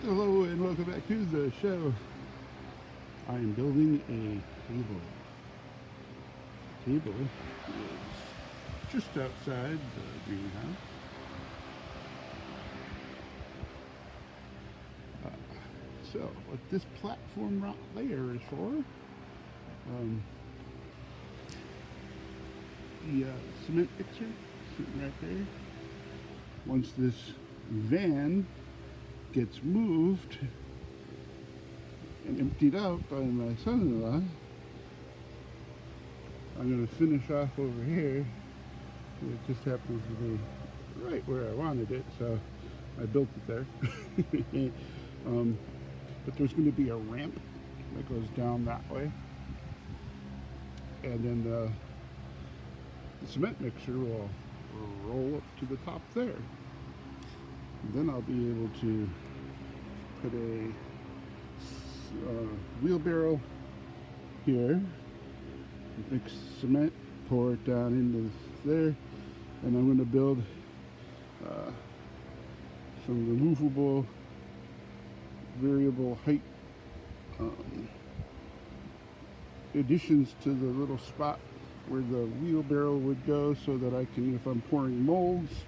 Hello and welcome back to the show. I am building a table. The table is just outside the greenhouse. Uh, so, what this platform right there is for, the cement mixer sitting right there. Once this van gets moved and emptied out by my son-in-law, I'm going to finish off over here. It just happens to be right where I wanted it, so I built it there. But there's going to be a ramp that goes down that way, and then the cement mixer will roll up to the top there. And then I'll be able to put a wheelbarrow here, mix cement, pour it down into there, and I'm going to build some removable variable height additions to the little spot where the wheelbarrow would go, so that I can, if I'm pouring molds,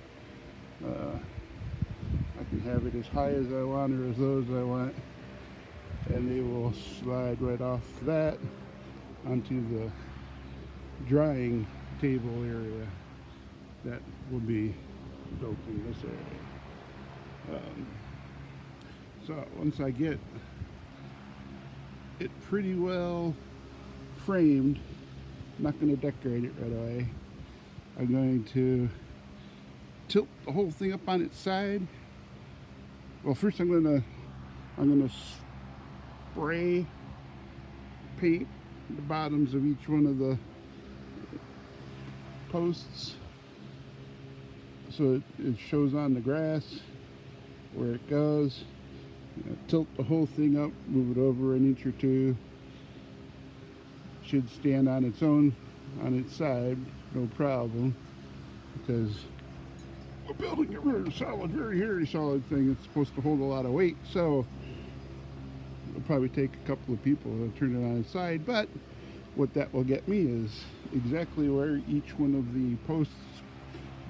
I can have it as high as I want or as low as I want, and they will slide right off that onto the drying table area that will be built in this area. So once I get it pretty well framed, I'm not going to decorate it right away. I'm going to tilt the whole thing up on its side. Well, first I'm gonna spray paint the bottoms of each one of the posts so it shows on the grass where it goes. Tilt the whole thing up, move it over an inch or two. Should stand on its own, on its side, no problem, because we're building a very solid, very solid thing. It's supposed to hold a lot of weight, so it'll probably take a couple of people to turn it on its side. But what that will get me is exactly where each one of the posts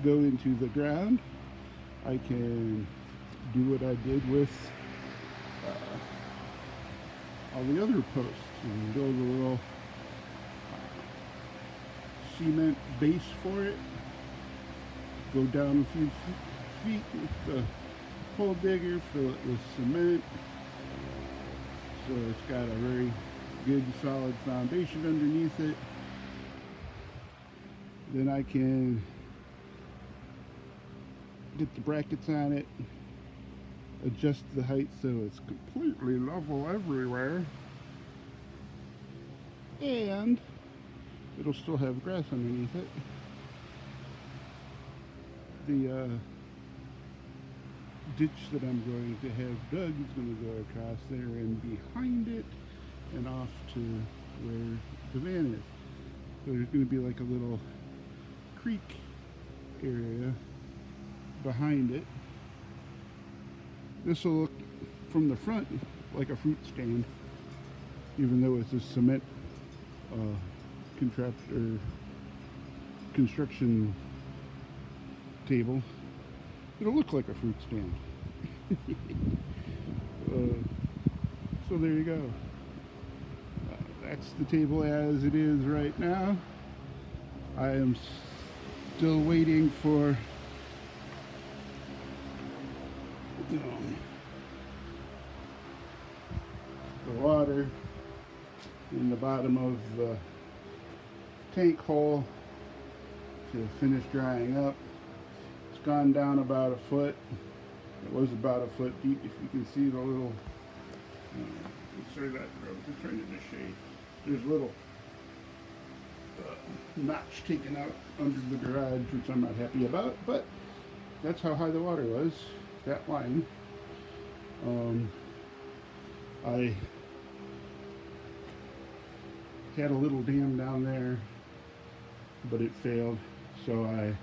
go into the ground. I can do what I did with all the other posts and build a little cement base for it. Go down a few feet with the hole digger, fill it with cement, so it's got a very good solid foundation underneath it. Then I can get the brackets on it, adjust the height so it's completely level everywhere, and it'll still have grass underneath it. The ditch that I'm going to have dug is going to go across there and behind it and off to where the van is. So there's going to be like a little creek area behind it. This will look from the front like a fruit stand, even though it's a cement construction table. It'll look like a fruit stand. So there you go. That's the table as it is right now. I am still waiting for the water in the bottom of the tank hole to finish drying up. It's gone down about a foot. It was about a foot deep. If you can see the little, sorry that I'm trying to shade. There's a little notch taken out under the garage, which I'm not happy about, but that's how high the water was, that line. I had a little dam down there, but it failed, so I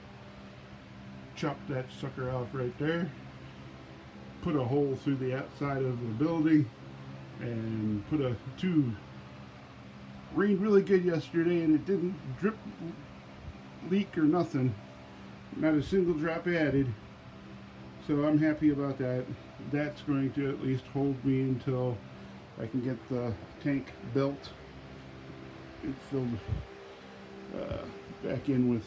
chopped that sucker off right there, put a hole through the outside of the building and put a two. Rained really good yesterday and it didn't drip, leak, or nothing. Not a single drop added. So I'm happy about that. That's going to at least hold me until I can get the tank built and filled back in with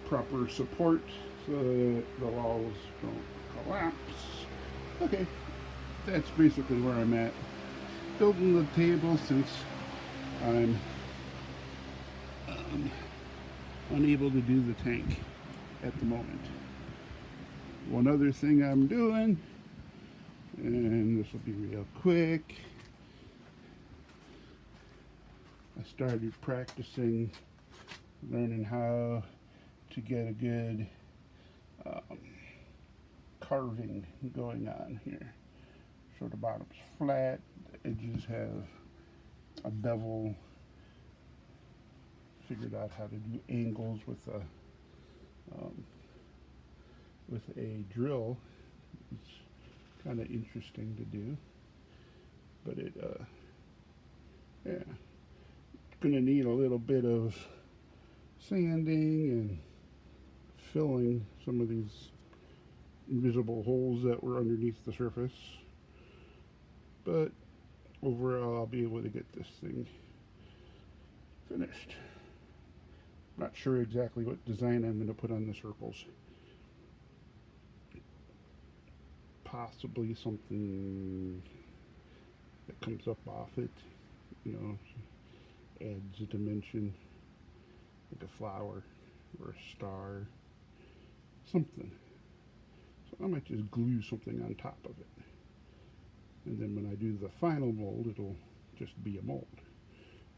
proper support so that the walls don't collapse. Okay, that's basically where I'm at. Building the table since I'm unable to do the tank at the moment. One other thing I'm doing, and this will be real quick, I started practicing learning how to get a good carving going on here. So the bottom's flat, the edges have a bevel. Figured out how to do angles with a drill. It's kind of interesting to do, but yeah, gonna need a little bit of sanding and filling some of these invisible holes that were underneath the surface. But overall, I'll be able to get this thing finished. Not sure exactly what design I'm going to put on the circles. Possibly something that comes up off it, adds a dimension, like a flower or a star, something. So I might just glue something on top of it. And then when I do the final mold, it'll just be a mold.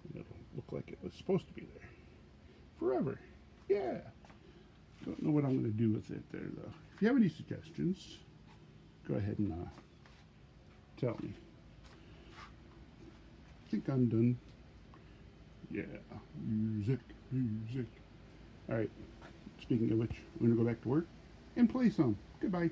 And it'll look like it was supposed to be there. Forever. Yeah. Don't know what I'm going to do with it there, though. If you have any suggestions, go ahead and tell me. I think I'm done. Yeah. Music. Alright. Speaking of which, I'm going to go back to work and play some. Goodbye.